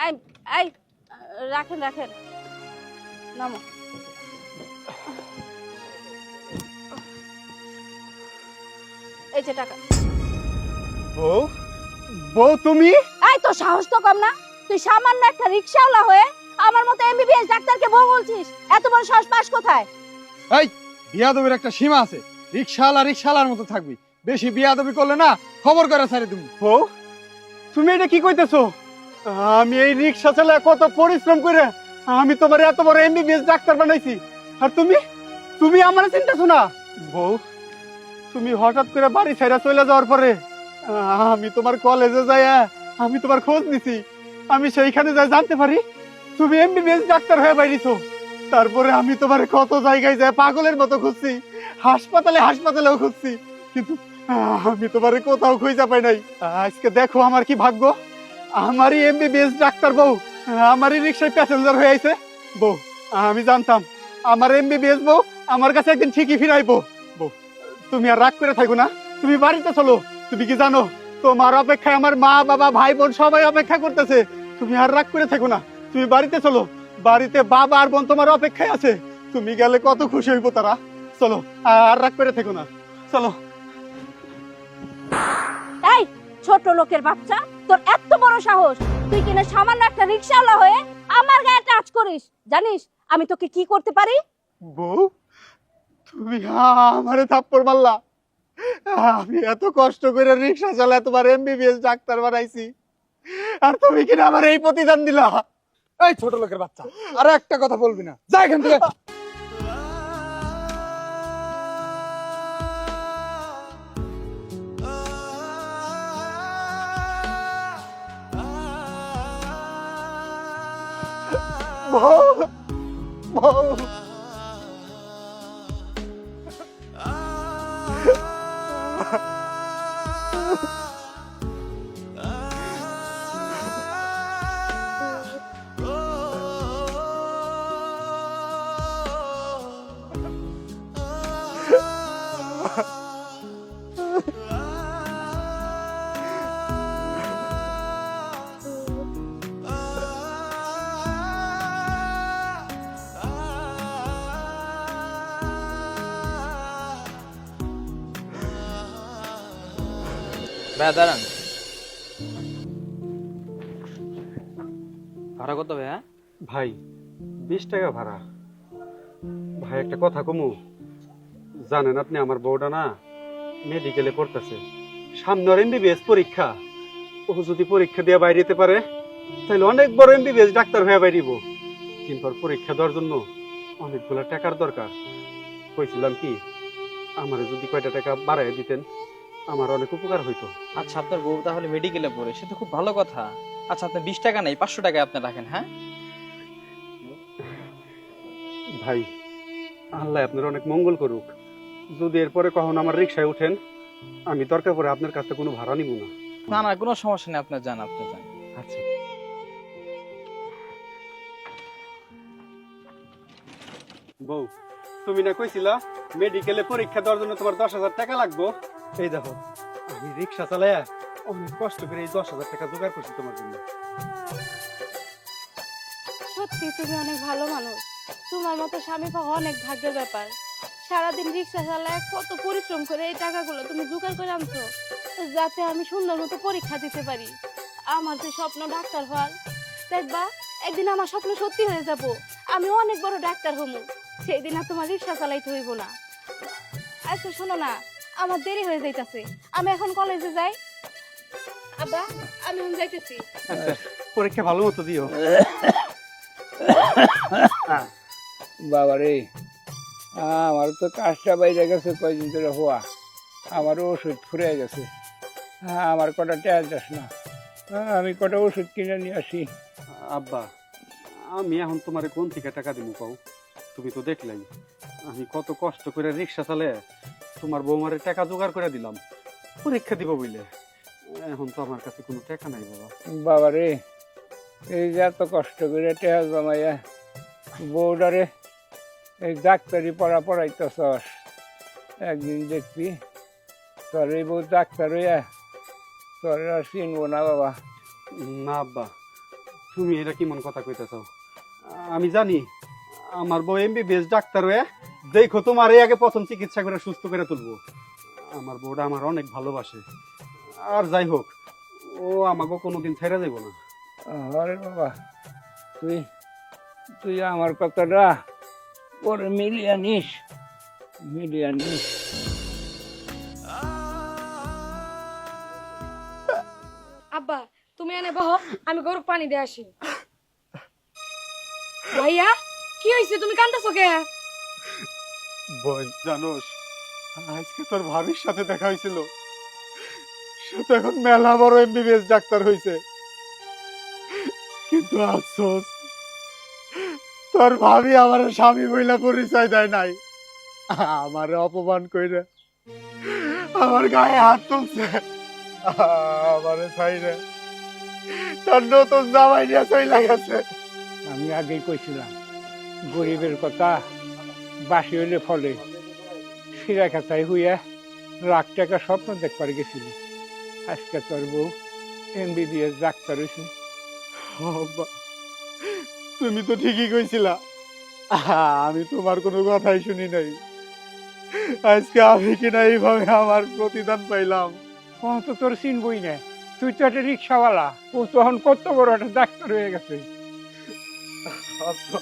এই এই রাখেন রাখেন, নামো। এই যে টাকা। বউ, বউ তুমি? এই তো সাহস তো কম না, তুই সামান্য একটা রিকশাওয়ালা হয়ে আমার মতো এমবিবিএস ডাক্তারকে বউ বলছিস? এত বড় সাহস পাস কোথায়? এই বিয়াদবির একটা সীমা আছে, রিকশালার মতো থাকবি, বেশি বিয়াদবি করলে না খবর করে ছাড়ি তুমি। বউ, তুমি এটা কি কইতেছো? আমি এই রিকশা চালায় কত পরিশ্রম করে আমি তোমার এত বড় এমবিবিএস ডাক্তার বানাইছি, আর তুমি তুমি আমার চিন্তাছো না? বউ, তুমি হঠাৎ করে বাড়ি ছেড়ে চলে যাওয়ার পরে আমি তোমার কলেজে যাই, আমি তোমার খোঁজ নিছি। আমি সেইখানে যাই জানতে পারি তুমি এমবিবিএস ডাক্তার হয়ে বাইরিছো। তারপরে আমি তোমার কত জায়গায় যাই পাগলের মতো খুঁজছি, হাসপাতালেও খুঁজছি, কিন্তু আমি তোমার কোথাও খুঁজে পাই নাই। আজকে দেখো আমার কি ভাগ্য, আমারই এমবিবিএস ডাক্তার বউ আমারই রিক্সায় প্যাসেঞ্জার হয়ে আইছে। বউ, আমি জানতাম আমার এমবিবিএস বউ আমার কাছে একদিন ঠিকই ফিরাইবো। বউ, তুমি আর রাগ করে থাকো না, তুমি বাড়িতে চলো। তুমি কি জানো তোমার অপেক্ষায় আমার মা বাবা ভাই বোন সবাই অপেক্ষা করতেছে। তুমি আর রাগ করে থাকো না, তুমি বাড়িতে চলো। বাড়িতে বাবা আর বোন তোমার অপেক্ষায় আছে, তুমি গেলে কত খুশি হইব তারা। চলো, আর রাগ করে থেকো না, চলো। এই ছোট লোকের বাচ্চা, তোর এত বড় সাহস, তুই কিনা সামান্য একটা রিকশাওয়ালা হয়ে আমার গায়ে টাচ করিস? জানিস আমি তোকে কি করতে পারি? বউ, তুমি আমারে থাপ্পড় মারলা। আমি এত কষ্ট করে রিক্সা চালায় তোমার এমবিবিএস ডাক্তার বানাইছি, আর তুমি কিনা আমার এই প্রতিদান দিলা। এই ছোট লোকের বাচ্চা, আর একটা কথা বলবি না, যা এখান থেকে। বউ, বউ, ভাইয়া দাঁড়ান। ভাড়া কত ভাইয়া? ভাই 20 টাকা ভাড়া। ভাই একটা কথা কমু, জানেন আপনি আমার বউটা না মেডিকেলে পড়তেছে, সামনে ওর এমবিবিএস পরীক্ষা। ও যদি পরীক্ষা দিয়ে বাইরে যেতে পারে তাহলে অনেক বড় এমবিবিএস ডাক্তার হয়ে বাইরিব, কিন্তু ওর পরীক্ষা দেওয়ার জন্য অনেকগুলো টাকার দরকার। কইছিলাম কি আমার যদি কয়টা টাকা বাড়াই দিতেন আমার অনেক উপকার হইতো। আচ্ছা, আপনার বউ তাহলে মেডিকেলে পড়ে, সে তো খুব ভালো কথা। আচ্ছা, আপনার 20 টাকা নেই, 500 টাকা আপনি রাখেন। হ্যাঁ ভাই, আল্লাহ আপনার অনেক মঙ্গল করুক। যদি এরপরে কখনো আমার রিক্সায় উঠেন আমি দরকার পড়ে আপনার কাছে কোনো ভাড়া নিব না। না না, কোনো সমস্যা নেই, আপনি যান, আপনি যান। আচ্ছা। বউ, তুমি না কইছিলা মেডিকেলে পরীক্ষা দেওয়ার জন্য তোমার 10,000 টাকা লাগবে? এই দেখো আমি রিক্সা চালায়া অনেক কষ্ট করে এই 10,000 টাকা জোগাড় করছি তোমার জন্য। সত্যি তুমি অনেক ভালো মানুষ, তোমার মতো স্বামী পাওয়া অনেক ভাগ্যের ব্যাপার। সারাদিন রিক্সা চালায় কত পরিশ্রম করে এই টাকাগুলো তুমি জোগাড় করে আনছো, যাতে আমি সুন্দর মতো পরীক্ষা দিতে পারি। আমার যে স্বপ্ন ডাক্তার হওয়ার, দেখবা একদিন আমার স্বপ্ন সত্যি হয়ে যাব, আমি অনেক বড় ডাক্তার হবো। সেই দিন আর তোমার রিক্সা চালাইতে হইব না। আচ্ছা শোনো না, আমার দেরি হয়ে যাইতাছে, আমি এখন কলেজে যাই। আব্বা, আমি এখন যাইতেছি। আচ্ছা, পরীক্ষা ভালো মতো দিও। বাবারে, আমার তো কাজটা বাইরে গেছে কয়দিন ধরে হওয়া, আমারও ওষুধ ফুরে গেছে। আমার কটা টেয়ার যাস না, আমি কটা ওষুধ কিনে নিয়ে আসি। আব্বা, আমি এখন তোমার কোন থেকে টাকা দিব কও? তুমি তো দেখলাই আমি কত কষ্ট করে রিক্সা চালে তোমার বৌমারে টাকা জোগাড় করে দিলাম পরীক্ষা দিব বলে। এখন তো আমার কাছে কোনো টাকা নাই বাবা। বাবারে, এই যে এত কষ্ট করে টেয়া জমাইয়া বউডারে এই ডাক্তারি পড়া পড়াইতেছস, একদিন দেখবি তোর এই বউ ডাক্তার হইয়া তোর আর চিনবো না বাবা। না আব্বা, তুমি এটা কেমন কথা কইতেছ? আমি জানি আমার বউ এমবিবিএস ডাক্তার হয়ে দেখো তোমার এই আগে প্রথম চিকিৎসা করে সুস্থ করে তুলবো। আমার বউটা আমার অনেক ভালোবাসে। আর যাই হোক, ও আমাকে কোনোদিন ছেড়ে দেবো না। আরে বাবা, তুই তুই আমার কথাটা পরে মিলিয়ে নিস, মিলিয়ে নিস। আব্বা তুমি এনে বহ, আমি গরু পানি দিয়ে আসি। ভাইয়া কি হয়েছে, তুমি কান্দাছো কে? বোন জানোস, আজকে তোর ভাবির সাথে দেখা হয়েছিল। সে তো এখন মেলা বড় এমবিবিএস ডাক্তার হয়েছে, কিন্তু আফসোস তোর ভাবি আমার স্বামী বইলা পরিচয় দেয় নাই। আমার অপমান কইরা আমার গায়ে হাত তুলছে, আমারে ছাইরে তার নতুন জামাই নিয়ে চইলা গেছে। আমি আগেই কইছিলাম গরিবের কথা বাসি হইলে ফলে। সিরা খাতায় হইয়া লাখ টাকা স্বপ্ন দেখবার গেছিলি, আজকে তোর বউ এমবিবিএস ডাক্তার হয়েছে। আব্বা, তুমি তো ঠিকই কইছিলা, আমি তোমার কোনো কথাই শুনি নাই। আজকে আমি কিনা এইভাবে আমার প্রতিদান পাইলাম। ও তো তোর চিনবই না, তুই তো একটা রিক্সাওয়ালা, ও তখন কত বড় একটা ডাক্তার হয়ে গেছে। আব্বা।